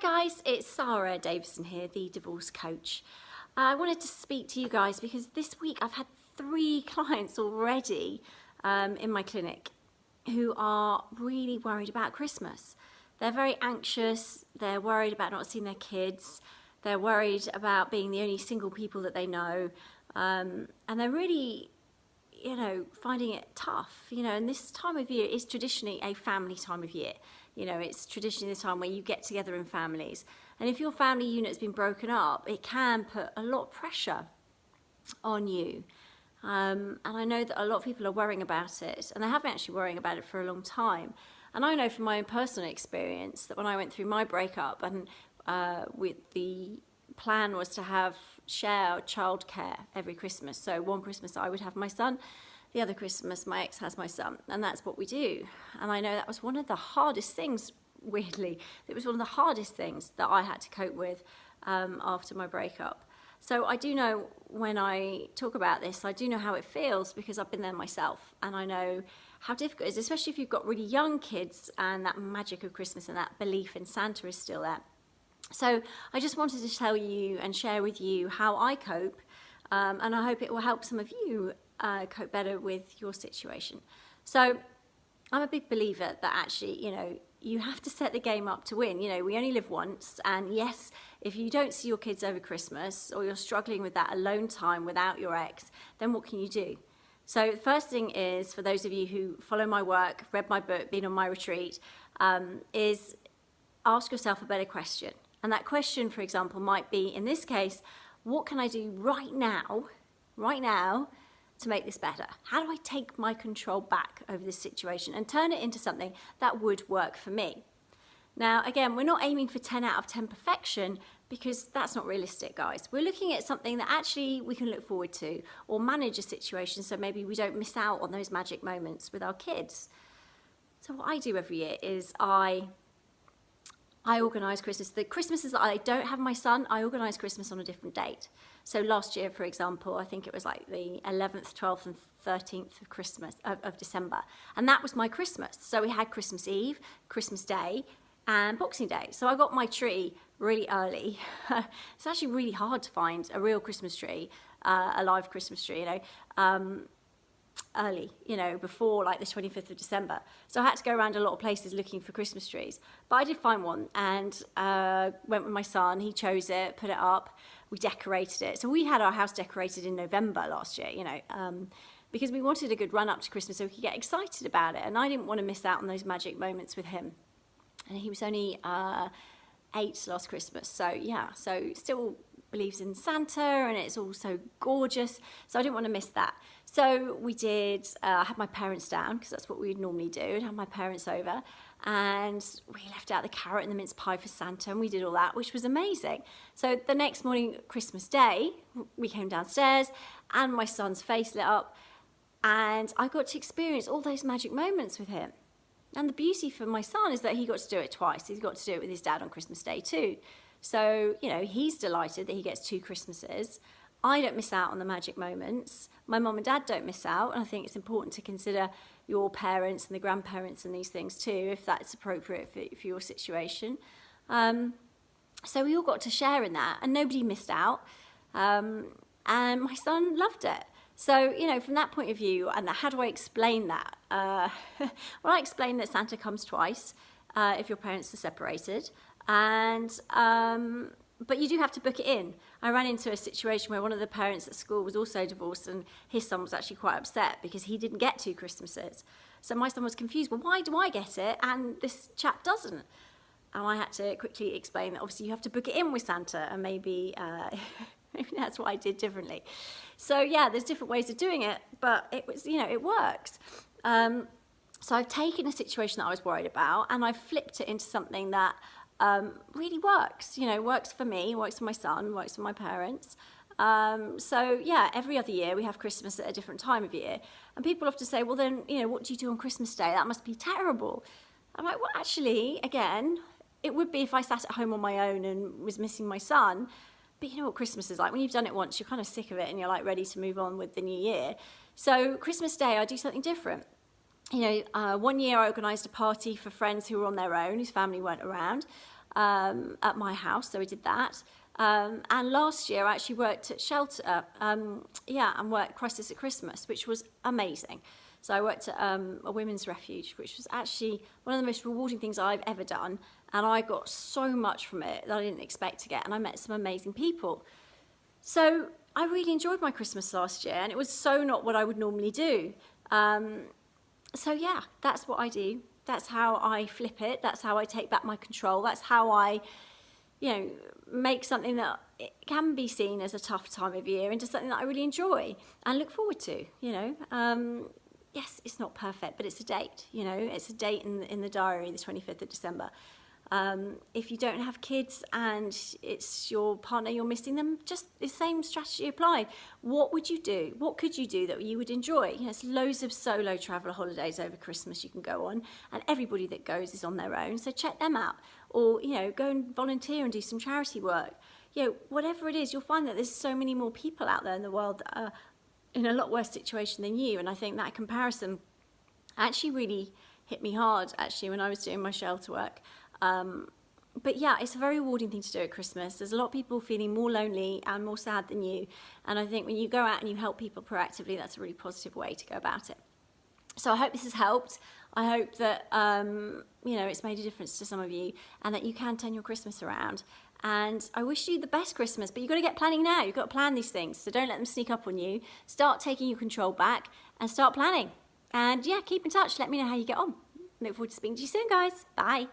Hi guys, it's Sarah Davison here, the divorce coach. I wanted to speak to you guys because this week I've had 3 clients already in my clinic who are really worried about Christmas. They're very anxious, they're worried about not seeing their kids, they're worried about being the only single people that they know, and they're really finding it tough, and this time of year is traditionally a family time of year. It's traditionally the time where you get together in families. And if your family unit has been broken up, it can put a lot of pressure on you. And I know that a lot of people are worrying about it, and they have been actually worrying about it for a long time. And I know from my own personal experience that when I went through my breakup, and with the plan was to share childcare every Christmas. So one Christmas I would have my son, the other Christmas my ex has my son, and that's what we do. And I know that was one of the hardest things, weirdly, it was one of the hardest things that I had to cope with after my breakup. So I do know, when I talk about this, I do know how it feels because I've been there myself, and I know how difficult it is, especially if you've got really young kids and that magic of Christmas and that belief in Santa is still there. So I just wanted to tell you and share with you how I cope, and I hope it will help some of you cope better with your situation. So I'm a big believer that actually, you have to set the game up to win. We only live once, and yes, if you don't see your kids over Christmas, or you're struggling with that alone time without your ex, then what can you do? So the first thing is, for those of you who follow my work, read my book, been on my retreat, is ask yourself a better question. And that question, for example, might be, in this case, what can I do right now, to make this better? How do I take my control back over this situation and turn it into something that would work for me? Now, again, we're not aiming for 10 out of 10 perfection, because that's not realistic, guys. We're looking at something that actually we can look forward to, or manage a situation so maybe we don't miss out on those magic moments with our kids. So what I do every year is I organise Christmas. The Christmases that I don't have my son, I organise Christmas on a different date. So last year, for example, I think it was like the 11th, 12th and 13th of Christmas, of December. And that was my Christmas. So we had Christmas Eve, Christmas Day and Boxing Day. So I got my tree really early. It's actually really hard to find a real Christmas tree, a live Christmas tree, early, before like the 25th of December. So I had to go around a lot of places looking for Christmas trees. But I did find one, and went with my son. He chose it, put it up. We decorated it. So we had our house decorated in November last year, because we wanted a good run up to Christmas so we could get excited about it. And I didn't want to miss out on those magic moments with him. And he was only 8 last Christmas. So yeah, so still believes in Santa, and it's all so gorgeous. So I didn't want to miss that. So we did, I had my parents down, because that's what we'd normally do, and have my parents over, and we left out the carrot and the mince pie for Santa, and we did all that, which was amazing. So the next morning, Christmas Day, we came downstairs, and my son's face lit up, and I got to experience all those magic moments with him. And the beauty for my son is that he got to do it twice. He's got to do it with his dad on Christmas Day too. So, he's delighted that he gets 2 Christmases. I don't miss out on the magic moments. My mum and dad don't miss out. And I think it's important to consider your parents and the grandparents and these things too, if that's appropriate for your situation. So we all got to share in that, and nobody missed out. And my son loved it. So, from that point of view, and how do I explain that? Well, I explain that Santa comes twice if your parents are separated. And but you do have to book it in. I ran into a situation where one of the parents at school was also divorced, and his son was actually quite upset because he didn't get 2 Christmases. So my son was confused. Well, why do I get it and this chap doesn't? And I had to quickly explain that obviously you have to book it in with Santa, and maybe that's what I did differently. So yeah, there's different ways of doing it, but it was, it works. So I've taken a situation that I was worried about, and I've flipped it into something that really works, works for me, works for my son, works for my parents. So yeah, every other year we have Christmas at a different time of year. And people often say, well then, what do you do on Christmas Day? That must be terrible. I'm like, well, actually, again, it would be if I sat at home on my own and was missing my son. But you know what Christmas is like. When you've done it once, you're kind of sick of it, and you're like ready to move on with the new year. So Christmas Day, I do something different. One year I organised a party for friends who were on their own, whose family weren't around. at my house, so I did that. And last year I actually worked at shelter, and worked Crisis at Christmas, which was amazing. So I worked at a women's refuge, which was actually one of the most rewarding things I've ever done. And I got so much from it that I didn't expect to get. And I met some amazing people. So I really enjoyed my Christmas last year. And it was so not what I would normally do. So yeah, that's what I do. That's how I flip it. That's how I take back my control. That's how I, make something that it can be seen as a tough time of year into something that I really enjoy and look forward to, Yes, it's not perfect, but it's a date, It's a date in the diary, the 25th of December. If you don't have kids and it's your partner you're missing them, just the same strategy applied. What would you do? What could you do that you would enjoy? There's loads of solo traveller holidays over Christmas you can go on, and everybody that goes is on their own, so check them out. Or, go and volunteer and do some charity work. Whatever it is, you'll find that there's so many more people out there in the world that are in a lot worse situation than you, and I think that comparison actually really hit me hard, when I was doing my shelter work. But yeah, it's a very rewarding thing to do at Christmas. There's a lot of people feeling more lonely and more sad than you. And I think when you go out and you help people proactively, that's a really positive way to go about it. So I hope this has helped. I hope that, it's made a difference to some of you and that you can turn your Christmas around. And I wish you the best Christmas, but you've got to get planning now. You've got to plan these things. So don't let them sneak up on you. Start taking your control back and start planning. And yeah, keep in touch. Let me know how you get on. Look forward to speaking to you soon, guys. Bye.